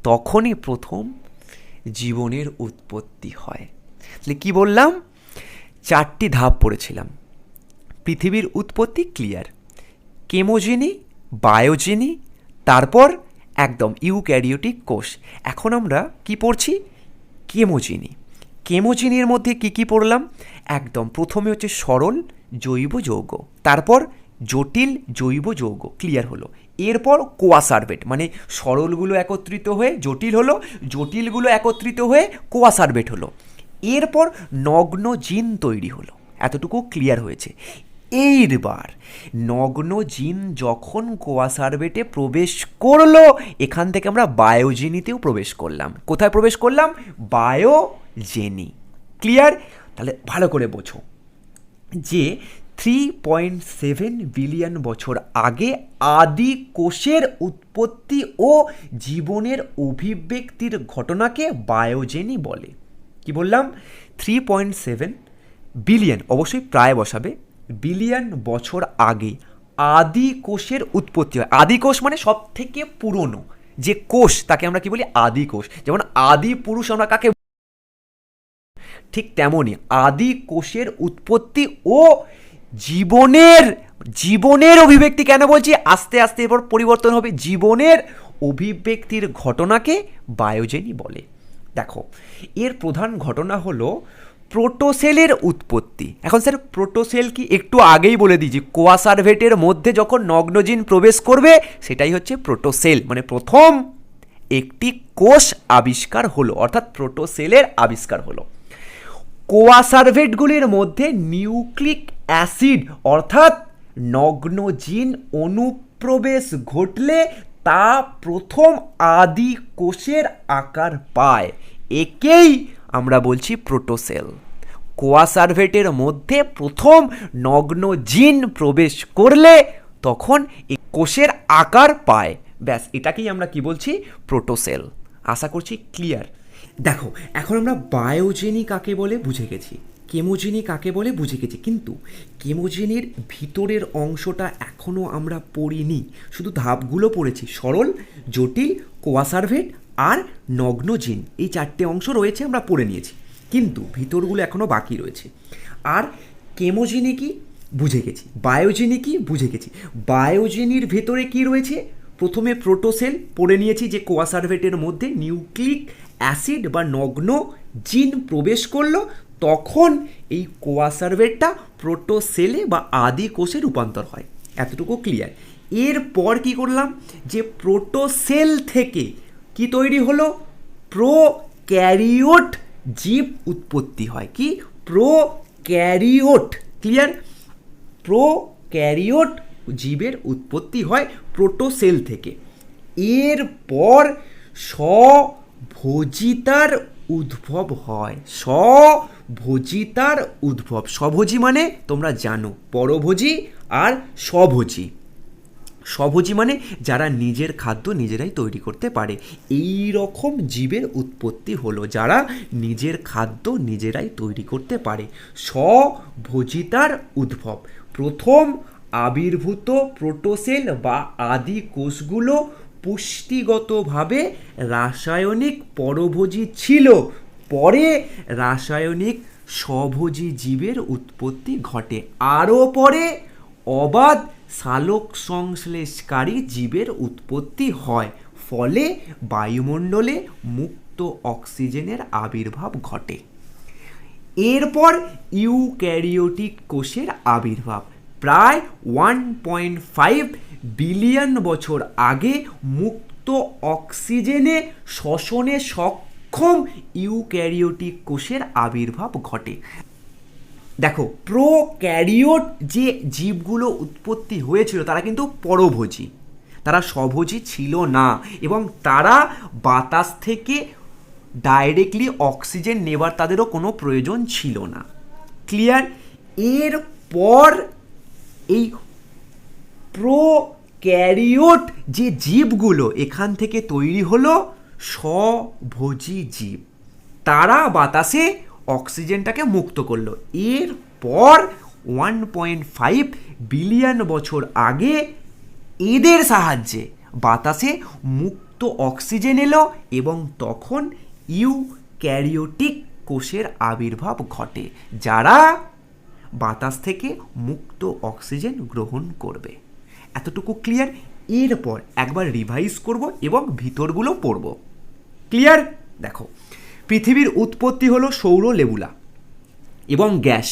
তখনই প্রথম জীবনের উৎপত্তি হয়। তাহলে কী বললাম? 4টি ধাপ পড়েছিলাম। পৃথিবীর উৎপত্তি ক্লিয়ার, কেমোজেনি, বায়োজেনি, তারপর একদম ইউক্যারিওটিক কোষ। এখন আমরা কি পড়ছি? কেমোজেনি। কেমোজেনির মধ্যে কি কি পড়লাম? একদম প্রথমে হচ্ছে সরল জৈব যৌগ, তারপর জটিল জৈব যৌগ, ক্লিয়ার হলো। এরপর কোয়াসার্ভেট, মানে সরলগুলো একত্রিত হয়ে জটিল হলো, জটিলগুলো একত্রিত হয়ে কোয়াসার্ভেট হলো। এরপর নগ্ন জিন তৈরি হলো। এতটুকু ক্লিয়ার হয়েছে। এইবার নগ্ন জিন যখন কোয়াসার্ভেটে প্রবেশ করলো, এখান থেকে আমরা বায়োজেনিতেও প্রবেশ করলাম। কোথায় প্রবেশ করলাম? বায়োজেনি। ক্লিয়ার? তাহলে ভালো করে বোঝো যে 3.7 বিলিয়ন বছর আগে আদি কোষের উৎপত্তি ও জীবনের অভিব্যক্তির ঘটনাকে বায়োজেনি বলে। কি বললাম? 3.7 বিলিয়ন, অবশ্যই প্রায় বসাবে, বিলিয়ন বছর আগে আদি কোষের উৎপত্তি হয়। আদি কোষ মানে সব থেকে পুরনো যে কোষ, তাকে আমরা কি বলি? আদি কোষ। যেমন আদি পুরুষ আমরা কাকে, ঠিক তেমনই আদি কোষের উৎপত্তি ও জীবনের অভিব্যক্তি। কেন বলছি? আস্তে আস্তে এরপর পরিবর্তন হবে। জীবনের অভিব্যক্তির ঘটনাকে বায়োজেনি বলে। দেখো, এর প্রধান ঘটনা হলো প্রোটোসেলের উৎপত্তি। এখন স্যার প্রোটোসেল কি? একটু আগেই বলে দিয়েছি, কোয়াসার্ভেটের মধ্যে যখন নগ্নজিন প্রবেশ করবে সেটাই হচ্ছে প্রোটোসেল, মানে প্রথম একটি কোষ আবিষ্কার হলো, অর্থাৎ প্রোটোসেলের আবিষ্কার হলো। কোয়াসার্ভেটগুলির মধ্যে নিউক্লিক অ্যাসিড অর্থাৎ নগ্ন জিন অনুপ্রবেশ ঘটলে তা প্রথম আদি কোষের আকার পায়। একেই আমরা বলছি প্রোটোসেল। কোয়াসার্ভেটের মধ্যে প্রথম নগ্ন জিন প্রবেশ করলে তখন এই কোষের আকার পায়। ব্যাস, এটাকেই আমরা কি বলছি? প্রোটোসেল। আশা করছি ক্লিয়ার। দেখো, এখন আমরা বায়োজেনি কাকে বলে বুঝে গেছি, কেমোজেনি কাকে বলে বুঝে গেছি, কিন্তু কেমোজেনির ভিতরের অংশটা এখনও আমরা পড়িনি, শুধু ধাপগুলো পড়েছি। সরল, জটিল, কোয়াসার্ভেট আর নগ্নজিন, এই চারটে অংশ রয়েছে, আমরা পড়ে নিয়েছি, কিন্তু ভিতরগুলো এখনও বাকি রয়েছে। আর কেমোজেনি কি বুঝে গেছি, বায়োজেনি কি বুঝে গেছি। বায়োজেনির ভেতরে কি রয়েছে? প্রথমে প্রোটোসেল পড়ে নিয়েছি, যে কোয়াসার্ভেটের মধ্যে নিউক্লিক অ্যাসিড বা নগ্ন জিন প্রবেশ করলো, তখন এই কোয়াসার্ভেটটা প্রোটোসেলে বা আদি কোষে রূপান্তর হয়। এতটুকু ক্লিয়ার। এরপর কি করলাম? যে প্রোটোসেল থেকে কি তৈরি হলো? প্রোক্যারিওট জীব উৎপত্তি হয়। কি? প্রোক্যারিওট। ক্লিয়ার? প্রোক্যারিওট জীবের উৎপত্তি হয় প্রোটোসেল থেকে। এরপর স্বভোজিতার উদ্ভব হয়। স্বভোজিতার উদ্ভব। স্বভোজী মানে তোমরা জানো, পরভোজী আর স্বভোজী। স্বভোজী মানে যারা নিজের খাদ্য নিজেরাই তৈরি করতে পারে। এই রকম জীবের উৎপত্তি হলো যারা নিজের খাদ্য নিজেরাই তৈরি করতে পারে। স্বভোজিতার উদ্ভব। প্রথম আবির্ভূত প্রোটোসেল বা আদি কোষগুলো পুষ্টিগতভাবে রাসায়নিক পরভোজী ছিল। পরে রাসায়নিক স্বভোজী জীবের উৎপত্তি ঘটে। আরও পরে অবাধ সালোক সংশ্লেষকারী জীবের উৎপত্তি হয়। ফলে বায়ুমণ্ডলে মুক্ত অক্সিজেনের আবির্ভাব ঘটে। এরপর ইউক্যারিওটিক কোষের আবির্ভাব। প্রায় 1.5 বিলিয়ন বছর আগে মুক্ত অক্সিজেনে শ্বসনে সক্ষম ইউক্যারিওটিক কোষের আবির্ভাব ঘটে। দেখো, প্রোক্যারিওট যে জীবগুলো উৎপত্তি হয়েছিল তারা কিন্তু পরভোজী, তারা স্বভোজী ছিল না, এবং তারা বাতাস থেকে ডাইরেক্টলি অক্সিজেন নেবার তাদেরও কোনো প্রয়োজন ছিল না। ক্লিয়ার? এরপর এই প্রোক্যারিওট যে জীবগুলো এখান থেকে তৈরি হলো স্বভোজী জীব, তারা বাতাসে অক্সিজেনটাকে মুক্ত করলো। এরপর 1.5 বিলিয়ন বছর আগে এদের সাহায্যে বাতাসে মুক্ত অক্সিজেন এলো, এবং তখন ইউক্যারিওটিক কোষের আবির্ভাব ঘটে যারা বাতাস থেকে মুক্ত অক্সিজেন গ্রহণ করবে। এতটুকু ক্লিয়ার? এরপর একবার রিভাইজ করব এবং ভিতরগুলো পড়ব। ক্লিয়ার? দেখো, পৃথিবীর উৎপত্তি হলো সৌর লেবুলা এবং গ্যাস।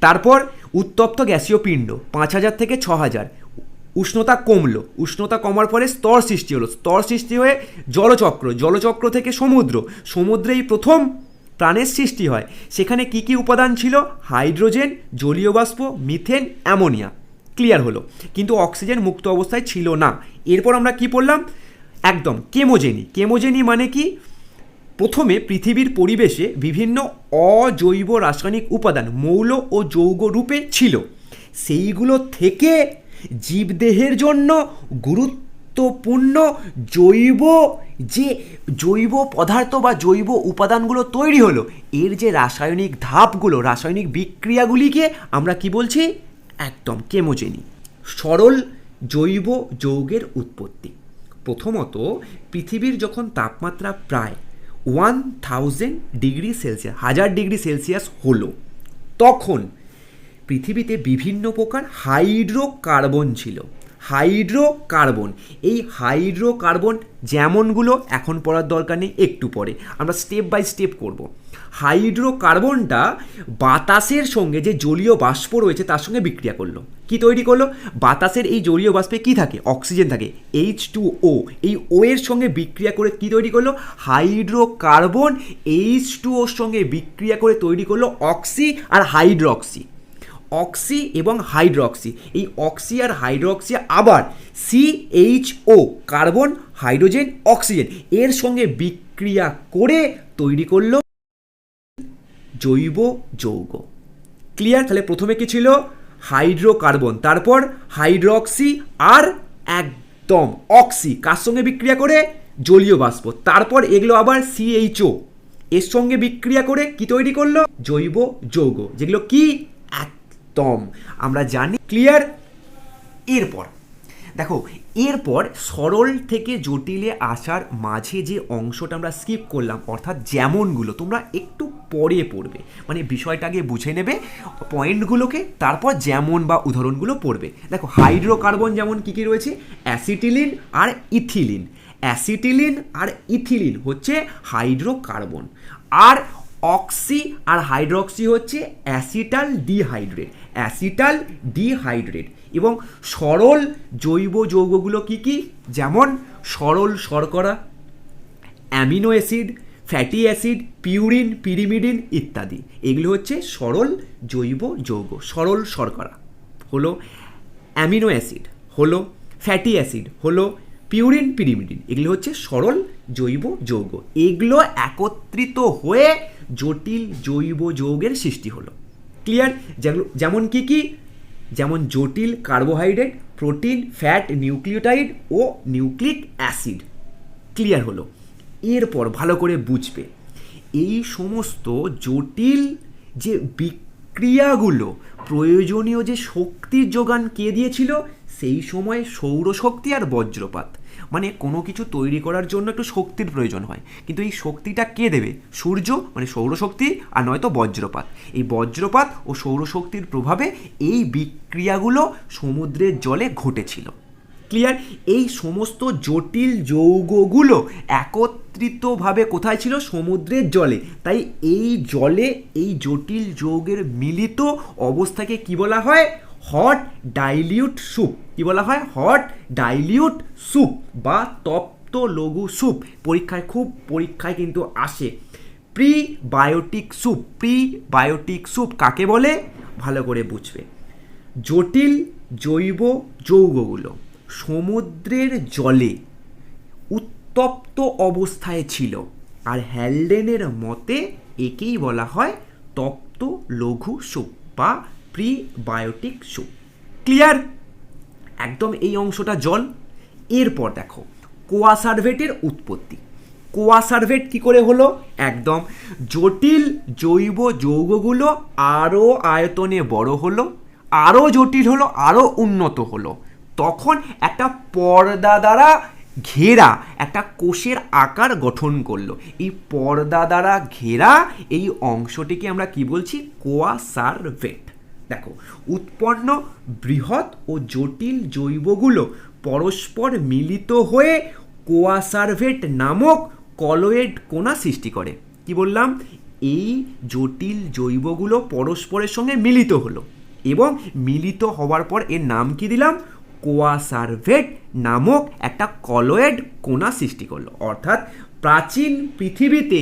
তারপর উত্তপ্ত গ্যাসীয় পিণ্ড 5000 থেকে 6000, উষ্ণতা কমলো, উষ্ণতা কমার পরে স্তর সৃষ্টি হলো, স্তর সৃষ্টি হয়ে জলচক্র, জলচক্র থেকে সমুদ্র, সমুদ্রেই প্রথম প্রাণের সৃষ্টি হয় সেখানে কি কি উপাদান ছিল? হাইড্রোজেন, জলীয় বাষ্প, মিথেন, অ্যামোনিয়া। ক্লিয়ার হলো? কিন্তু অক্সিজেন মুক্ত অবস্থায় ছিল না। এরপর আমরা কি পড়লাম? একদম কেমোজেনি। কেমোজেনি মানে কি? প্রথমে পৃথিবীর পরিবেশে বিভিন্ন অজৈব রাসায়নিক উপাদান মৌল ও যৌগ রূপে ছিল, সেইগুলো থেকে জীবদেহের জন্য গুরুত্বপূর্ণ জৈব যে জৈব পদার্থ বা জৈব উপাদানগুলো তৈরি হলো, এর যে রাসায়নিক ধাপগুলো, রাসায়নিক বিক্রিয়াগুলিকে আমরা কি বলছি? একদম কেমোজেনি। সরল জৈব যৌগের উৎপত্তি। প্রথমত পৃথিবীর যখন তাপমাত্রা প্রায় 1000 ডিগ্রি সেলসিয়াস, 1000 ডিগ্রি সেলসিয়াস হলো, তখন পৃথিবীতে বিভিন্ন প্রকার হাইড্রোকার্বন ছিল। হাইড্রোকার্বন, এই হাইড্রোকার্বন যেমনগুলো এখন পড়ার দরকার নেই, একটু পরে আমরা স্টেপ বাই স্টেপ করব। হাইড্রোকার্বনটা বাতাসের সঙ্গে যে জলীয় বাষ্প রয়েছে তার সঙ্গে বিক্রিয়া করলো। কি তৈরি করলো? বাতাসের এই জলীয় বাষ্পে কি থাকে? অক্সিজেন থাকে, H2O। এই ও এর সঙ্গে বিক্রিয়া করে কি তৈরি করলো? হাইড্রোকার্বন H2Oর সঙ্গে বিক্রিয়া করে তৈরি করলো অক্সি আর হাইড্রক্সি। অক্সি এবং হাইড্রক্সি, এই অক্সি আর হাইড্রক্সি আবার CHO, কার্বন, হাইড্রোজেন, অক্সিজেন, এর সঙ্গে বিক্রিয়া করে তৈরি করলো জৈব যৌগ। ক্লিয়ার? তাহলে প্রথমে কি ছিল? হাইড্রোকার্বন, তারপর হাইড্রক্সি আর একদম অক্সি, কার সঙ্গে বিক্রিয়া করে? জলীয় বাষ্প। তারপর এগুলো আবার CHO, এর সঙ্গে বিক্রিয়া করে কি তৈরি করলো? জৈব যৌগ, যেগুলো কি একদম আমরা জানি। ক্লিয়ার? এরপর দেখো, এরপর সরল থেকে জটিলে আসার মাঝে যে অংশটা আমরা স্কিপ করলাম, অর্থাৎ যেমনগুলো তোমরা একটু পরে পড়বে, মানে বিষয়টাকে বুঝে নেবে পয়েন্টগুলোকে, তারপর যেমন বা উদাহরণগুলো পড়বে। দেখো হাইড্রোকার্বন যেমন কী কী রয়েছে? অ্যাসিটিলিন আর ইথিলিন। অ্যাসিটিলিন আর ইথিলিন হচ্ছে হাইড্রোকার্বন, আর অক্সি আর হাইড্রক্সি হচ্ছে অ্যাসিটাল ডিহাইড্রেট। Acetal dehydrate. এবং সরল জৈব যৌগগুলো কি কি? যেমন সরল শর্করা, amino acid, fatty acid, purine, pyrimidine ইত্যাদি, এগুলো হচ্ছে সরল জৈব যৌগ। সরল শর্করা হলো, অ্যামিনো অ্যাসিড হলো, ফ্যাটি অ্যাসিড হলো, পিউরিন, পিরিমিডিন, এগুলো হচ্ছে সরল জৈব যৌগ। এগুলো একত্রিত হয়ে জটিল জৈব যৌগের সৃষ্টি হলো। ক্লিয়ার? যেমন কি কি? যেমন জটিল কার্বোহাইড্রেট, প্রোটিন, ফ্যাট, নিউক্লিওটাইড ও নিউক্লিক অ্যাসিড। ক্লিয়ার হলো? এরপর ভালো করে বুঝবে, এই সমস্ত জটিল যে বিক্রিয়াগুলো প্রয়োজনীয় যে শক্তির যোগান কে দিয়েছিল সেই সময়? সৌরশক্তি আর বজ্রপাত। মানে কোনো কিছু তৈরি করার জন্য একটু শক্তির প্রয়োজন হয়, কিন্তু এই শক্তিটা কে দেবে? সূর্য, মানে সৌরশক্তি, আর নয়তো বজ্রপাত। এই বজ্রপাত ও সৌরশক্তির প্রভাবে এই বিক্রিয়াগুলো সমুদ্রের জলে ঘটেছিল। ক্লিয়ার? এই সমস্ত জটিল যৌগগুলো একত্রিতভাবে কোথায় ছিল? সমুদ্রের জলে। তাই এই জলে এই জটিল যৌগের মিলিত অবস্থাকে কি বলা হয়? Hot dilute soup. কি বলা হয়? হট ডাইলিউট স্যুপ বা তপ্ত লঘু স্যুপ। পরীক্ষায় কিন্তু আসে। Prebiotic soup. প্রিবায়োটিক স্যুপ কাকে বলে? ভালো করে বুঝবে। জটিল জৈব যৌগগুলো সমুদ্রের জলে উত্তপ্ত অবস্থায় ছিল, আর হ্যালডেনের মতে একেই বলা হয় তপ্ত লঘু স্যুপ বা প্রিবায়োটিক স্যুপ। ক্লিয়ার? একদম এই অংশটা জল। এরপর দেখো কোয়াসার্ভেটের উৎপত্তি। কোয়াসার্ভেট কি করে হলো? একদম জটিল জৈব যৌগগুলো আরও আয়তনে বড় হলো, আরও জটিল হলো, আরও উন্নত হলো, তখন একটা পর্দা দ্বারা ঘেরা একটা কোষের আকার গঠন করলো। এই পর্দা দ্বারা ঘেরা এই অংশটিকে আমরা কি বলছি? কোয়াসার্ভেট। দেখো উৎপন্ন বৃহৎ ও জটিল জৈবগুলো পরস্পর মিলিত হয়ে কোয়াসার্ভেট নামক কলয়েড কণা সৃষ্টি করে। কি বললাম? এই জটিল জৈবগুলো পরস্পরের সঙ্গে মিলিত হলো, এবং মিলিত হওয়ার পর এর নাম কি দিলাম? কোয়াসার্ভেট নামক একটা কলয়েড কণা সৃষ্টি করলো। অর্থাৎ প্রাচীন পৃথিবীতে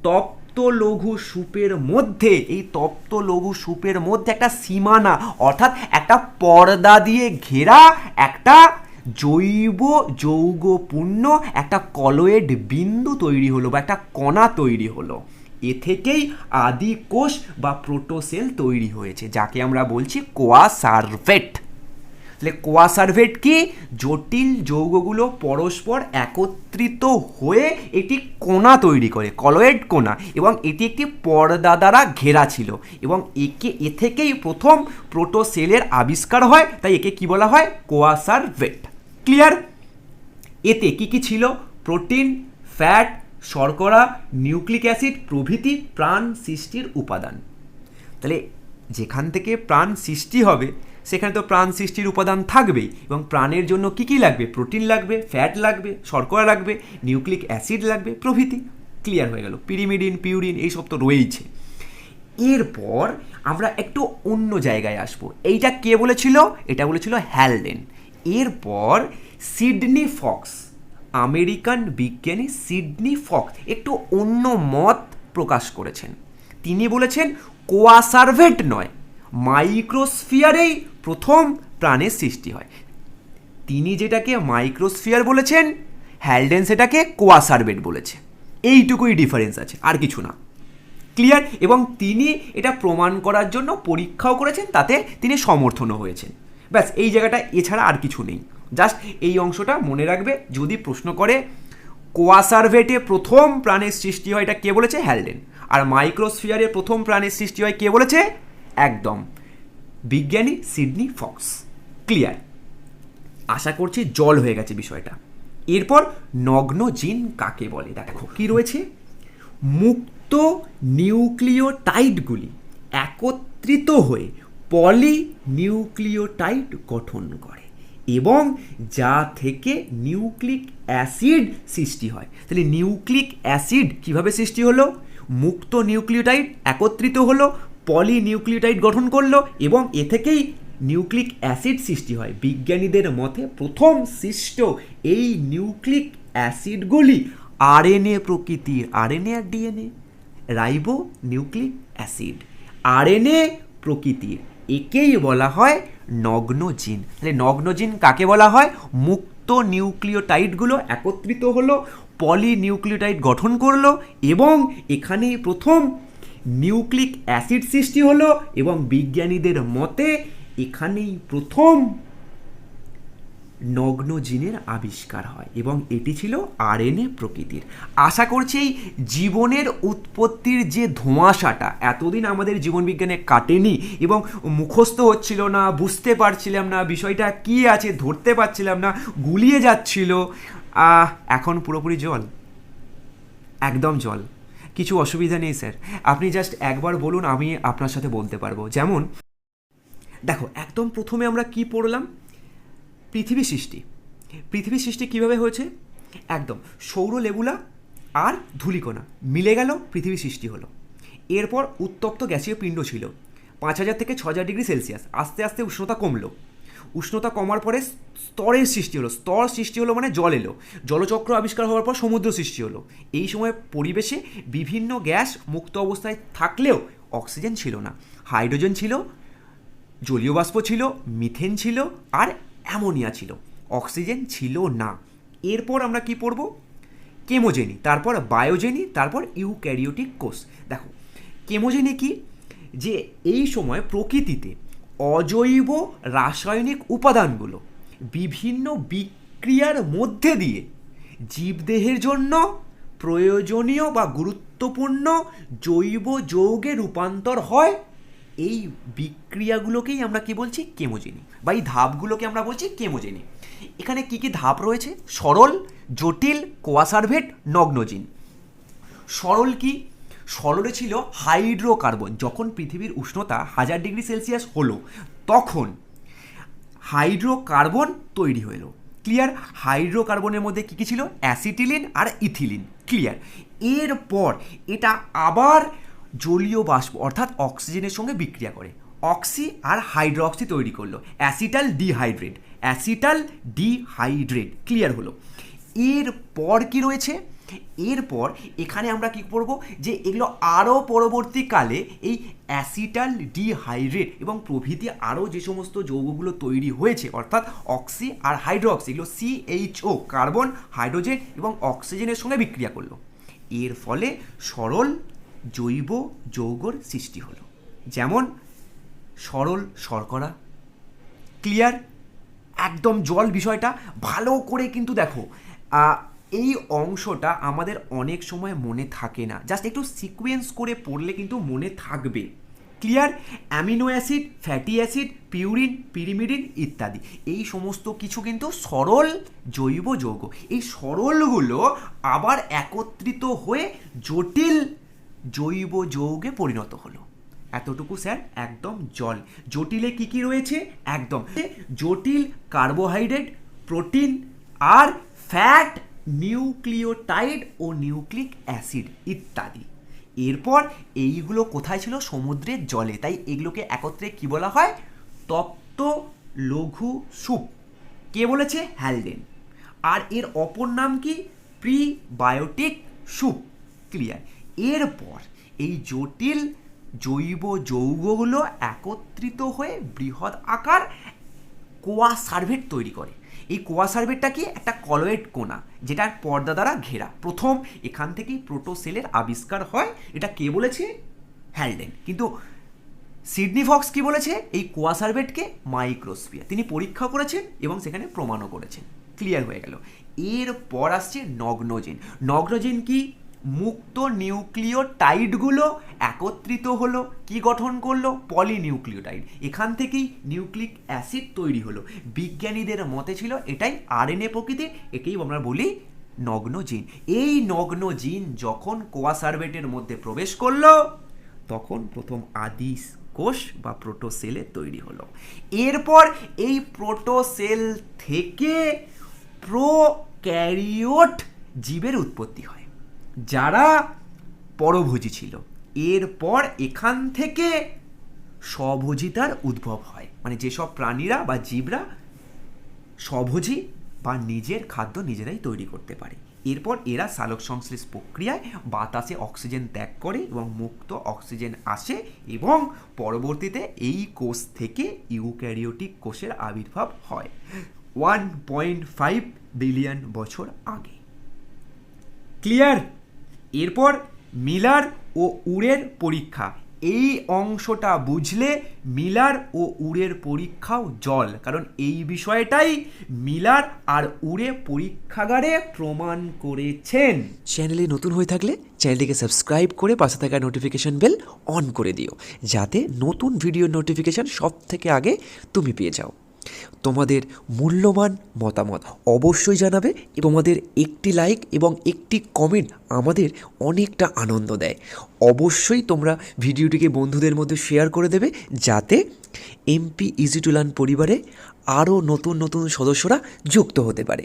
তপ্ত লঘু সুপের মধ্যে, এই তপ্ত লঘু সুপের মধ্যে একটা সীমানা অর্থাৎ একটা পর্দা দিয়ে ঘেরা একটা জৈব যৌগপূর্ণ একটা কলয়েড বিন্দু তৈরি হলো বা একটা কণা তৈরি হলো। এ থেকেই আদি কোষ বা প্রোটোসেল তৈরি হয়েছে, যাকে আমরা বলছি কোয়াসার্ভেট। তাহলে কোয়াসার্ভেট কি? জটিল যৌগগুলো পরস্পর একত্রিত হয়ে একটি কণা তৈরি করে, কলয়েড কণা, এবং এটি একটি পর্দা দ্বারা ঘেরা ছিল এবং এ থেকেই প্রথম প্রোটোসেলের আবিষ্কার হয়, তাই একে কি বলা হয়? কোয়াসার্ভেট। ক্লিয়ার? এতে কি কি ছিল? প্রোটিন, ফ্যাট, শর্করা, নিউক্লিক অ্যাসিড প্রভৃতি প্রাণ সৃষ্টির উপাদান। তাহলে যেখান থেকে প্রাণ সৃষ্টি হবে সেখানে তো প্রাণ সৃষ্টির উপাদান থাকবেই, এবং প্রাণের জন্য কি কি লাগবে? প্রোটিন লাগবে, ফ্যাট লাগবে, শর্করা লাগবে, নিউক্লিক অ্যাসিড লাগবে প্রভৃতি। ক্লিয়ার হয়ে গেল? পিরিমিডিন, পিউরিন এইসব তো রয়েইছে। এরপর আমরা একটু অন্য জায়গায় আসবো। এইটা কে বলেছিল? এটা বলেছিল হ্যালডেন। এরপর সিডনি ফক্স, আমেরিকান বিজ্ঞানী সিডনি ফক্স একটু অন্য মত প্রকাশ করেছেন। তিনি বলেছেন কোয়াসার্ভেট নয়, মাইক্রোস্ফিয়ারেই প্রথম প্রাণের সৃষ্টি হয়। তিনি যেটাকে মাইক্রোস্ফিয়ার বলেছেন, হ্যালডেন সেটাকে কোয়াসার্ভেট বলেছে। এইটুকুই ডিফারেন্স আছে, আর কিছু না। ক্লিয়ার? এবং তিনি এটা প্রমাণ করার জন্য পরীক্ষাও করেছেন, তাতে তিনি সমর্থনও হয়েছেন। ব্যাস, এই জায়গাটা, এছাড়া আর কিছু নেই। জাস্ট এই অংশটা মনে রাখবে, যদি প্রশ্ন করে কোয়াসার্ভেটে প্রথম প্রাণের সৃষ্টি হয়, এটা কে বলেছে? হ্যালডেন। আর মাইক্রোস্ফিয়ারে প্রথম প্রাণের সৃষ্টি হয় কে বলেছে? একদম বিজ্ঞানী সিডনি ফক্স। ক্লিয়ার? আশা করছি জল হয়ে গেছে বিষয়টা। এরপর নগ্ন জিন কাকে বলে? দেখো কি রয়েছে। মুক্ত নিউক্লিওটাইডগুলি একত্রিত হয়ে পলি নিউক্লিওটাইড গঠন করে এবং যা থেকে নিউক্লিক অ্যাসিড সৃষ্টি হয়। তাহলে নিউক্লিক অ্যাসিড কিভাবে সৃষ্টি হলো? মুক্ত নিউক্লিওটাইড একত্রিত হলো, পলি নিউক্লিওটাইড গঠন করলো এবং এ থেকেই নিউক্লিক অ্যাসিড সৃষ্টি হয়। বিজ্ঞানীদের মতে প্রথম সৃষ্ট এই নিউক্লিক অ্যাসিডগুলি আরএনএ প্রকৃতির। আরএনএ আর DNA, ribonucleic acid, RNA প্রকৃতির। একেই বলা হয় নগ্ন জিন। তাহলে নগ্ন জিন কাকে বলা হয়? মুক্ত নিউক্লিওটাইডগুলো একত্রিত হলো, পলি নিউক্লিওটাইড গঠন করলো এবং এখানেই প্রথম নিউক্লিক অ্যাসিড সৃষ্টি হলো এবং বিজ্ঞানীদের মতে এখানেই প্রথম নগ্ন জিনের আবিষ্কার হয় এবং এটি ছিল আরএনএ প্রকৃতির। আশা করছি এই জীবনের উৎপত্তির যে ধোঁয়াশাটা এতদিন আমাদের জীবনবিজ্ঞানে কাটেনি এবং মুখস্থ হচ্ছিল না, বুঝতে পারছিলাম না বিষয়টা কি আছে, ধরতে পারছিলাম না, গুলিয়ে যাচ্ছিল, এখন পুরোপুরি জল, একদম জল। কিছু অসুবিধা নেই স্যার, আপনি জাস্ট একবার বলুন, আমি আপনার সাথে বলতে পারবো। যেমন দেখো, একদম প্রথমে আমরা কি পড়লাম? পৃথিবী সৃষ্টি। পৃথিবী সৃষ্টি কিভাবে হয়েছে? একদম সৌরলেবুলা আর ধূলিকণা মিলে গেল, পৃথিবী সৃষ্টি হলো। এরপর উত্তপ্ত গ্যাসীয় পিণ্ড ছিল 5000 থেকে 6000 ডিগ্রি সেলসিয়াস। আস্তে আস্তে উষ্ণতা কমলো, উষ্ণতা কমার পরে স্তরের সৃষ্টি হলো, স্তর সৃষ্টি হলো মানে জল এলো, জলচক্র আবিষ্কার হওয়ার পর সমুদ্র সৃষ্টি হলো। এই সময় পরিবেশে বিভিন্ন গ্যাস মুক্ত অবস্থায় থাকলেও অক্সিজেন ছিল না, হাইড্রোজেন ছিল, জলীয় বাষ্প ছিল, মিথেন ছিল আর অ্যামোনিয়া ছিল, অক্সিজেন ছিল না। এরপর আমরা কি পড়ব? কেমোজেনি, তারপর বায়োজেনি, তারপর ইউক্যারিওটিক কোষ। দেখো কেমোজেনি কি? যে এই সময় প্রকৃতিতে অজৈব রাসায়নিক উপাদানগুলো বিভিন্ন বিক্রিয়ার মধ্যে দিয়ে জীবদেহের জন্য প্রয়োজনীয় বা গুরুত্বপূর্ণ জৈব যৌগে রূপান্তর হয়। এই বিক্রিয়াগুলোকেই আমরা কি বলছি? কেমোজেনি, বা এই ধাপগুলোকে আমরা বলছি কেমোজেনি। এখানে কি কি ধাপ রয়েছে? সরল, জটিল, কোয়াসার্ভেট, নগ্নজিন। সরল কি? সরলে ছিল হাইড্রোকার্বন। যখন পৃথিবীর উষ্ণতা 1000 ডিগ্রি সেলসিয়াস হলো তখন হাইড্রোকার্বন তৈরি হলো। ক্লিয়ার? হাইড্রোকার্বনের মধ্যে কী কী ছিল? অ্যাসিটিলিন আর ইথিলিন। ক্লিয়ার? এরপর এটা আবার জলীয় বাষ্প অর্থাৎ অক্সিজেনের সঙ্গে বিক্রিয়া করে, অক্সি আর হাইড্রোক্সি তৈরি করলো, অ্যাসিটাল ডিহাইড্রেট। ক্লিয়ার হলো? এরপর কি রয়েছে? এরপর এখানে আমরা কি করব, যে এগুলো আরও পরবর্তীকালে এই অ্যাসিটাল ডিহাইড্রেট এবং প্রভৃতি আরও যে সমস্ত যৌগগুলো তৈরি হয়েছে, অর্থাৎ অক্সি আর হাইড্রোক্সি, এগুলো CHO কার্বন, হাইড্রোজেন এবং অক্সিজেনের সঙ্গে বিক্রিয়া করলো। এর ফলে সরল জৈব যৌগর সৃষ্টি হলো, যেমন সরল শর্করা। ক্লিয়ার? একদম জল বিষয়টা ভালো করে কিন্তু দেখো, এই অংশটা আমাদের অনেক সময় মনে থাকে না, জাস্ট একটু সিকোয়েন্স করে পড়লে কিন্তু মনে থাকবে। Clear? Amino acid, fatty acid, purine, pyrimidine ইত্যাদি এই সমস্ত কিছু কিন্তু সরল জৈব যৌগ। এই সরলগুলো আবার একত্রিত হয়ে জটিল জৈব যৌগে পরিণত হলো। এতটুকু স্যার একদম জল। জটিলে কি কি রয়েছে? একদম জটিল কার্বোহাইড্রেট, প্রোটিন আর ফ্যাট, নিউক্লিওটাইড ও নিউক্লিক অ্যাসিড ইত্যাদি। এরপর এইগুলো কোথায় ছিল? সমুদ্রের জলে। তাই এগুলোকে একত্রে কি বলা হয়? তপ্ত লঘু স্যুপ। কে বলেছে? হ্যালডেন। আর এর অপর নাম কি? Prebiotic soup. ক্লিয়ার? এরপর এই জটিল জৈব যৌগগুলো একত্রিত হয়ে বৃহৎ আকার কোয়া সার্ভেট তৈরি করে। এই কোয়া সার্ভেটটা কি? একটা কলয়েড কোনা, যেটা পর্দা দ্বারা ঘেরা। প্রথম এখান থেকেই প্রোটোসেলের আবিষ্কার হয়। এটা কে বলেছে? হ্যালডেন। কিন্তু সিডনি ফক্স কি বলেছে? এই কোয়া সার্ভেটকে মাইক্রোস্ফিয়ার। তিনি পরীক্ষা করেছেন এবং সেখানে প্রমাণও করেছেন। ক্লিয়ার হয়ে গেল। এরপর আসছে নগ্নজেন। নগ্নজেন কি? মুক্ত নিউক্লিওটাইডগুলো একত্রিত হলো, কি গঠন করলো? পলিনিউক্লিওটাইড। এখান থেকেই নিউক্লিক অ্যাসিড তৈরি হলো। বিজ্ঞানীদের মতে ছিল এটাই আরএনএ প্রকৃতির, একেই আমরা বলি নগ্নজিন। এই নগ্নজিন যখন কোয়া সার্ভেটের মধ্যে প্রবেশ করলো, তখন প্রথম আদি কোষ বা প্রোটোসেলের তৈরি হলো। এরপর এই প্রোটোসেল থেকে প্রোক্যারিওট জীবের উৎপত্তি হয়, যারা পরভোজী ছিল। এরপর এখান থেকে স্বভোজিতার উদ্ভব হয়, মানে যেসব প্রাণীরা বা জীবরা স্বভোজী বা নিজের খাদ্য নিজেরাই তৈরি করতে পারে। এরপর এরা সালোক সংশ্লেষ প্রক্রিয়ায় বাতাসে অক্সিজেন ত্যাগ করে এবং মুক্ত অক্সিজেন আসে, এবং পরবর্তীতে এই কোষ থেকে ইউক্যারিওটিক কোষের আবির্ভাব হয় 1.5 বিলিয়ন বছর আগে। ক্লিয়ার? এরপর মিলার ও উরের পরীক্ষা। এই অংশটা বুঝলে মিলার ও উরের পরীক্ষাও জল, কারণ এই বিষয়টাই মিলার আর উরে পরীক্ষাগারে প্রমাণ করেছেন। চ্যানেলে নতুন হয়ে থাকলে চ্যানেলটিকে সাবস্ক্রাইব করে পাশে থাকা নোটিফিকেশন বেল অন করে দিও, যাতে নতুন ভিডিওর নোটিফিকেশান সব থেকে আগে তুমি পেয়ে যাও। তোমাদের মূল্যবান মতামত অবশ্যই জানাবে। তোমাদের একটি লাইক এবং একটি কমেন্ট আমাদের অনেকটা আনন্দ দেয়। অবশ্যই তোমরা ভিডিওটিকে বন্ধুদের মধ্যে শেয়ার করে দেবে, যাতে এমপি ইজি টু লার্ন পরিবারে আরও নতুন নতুন সদস্যরা যুক্ত হতে পারে।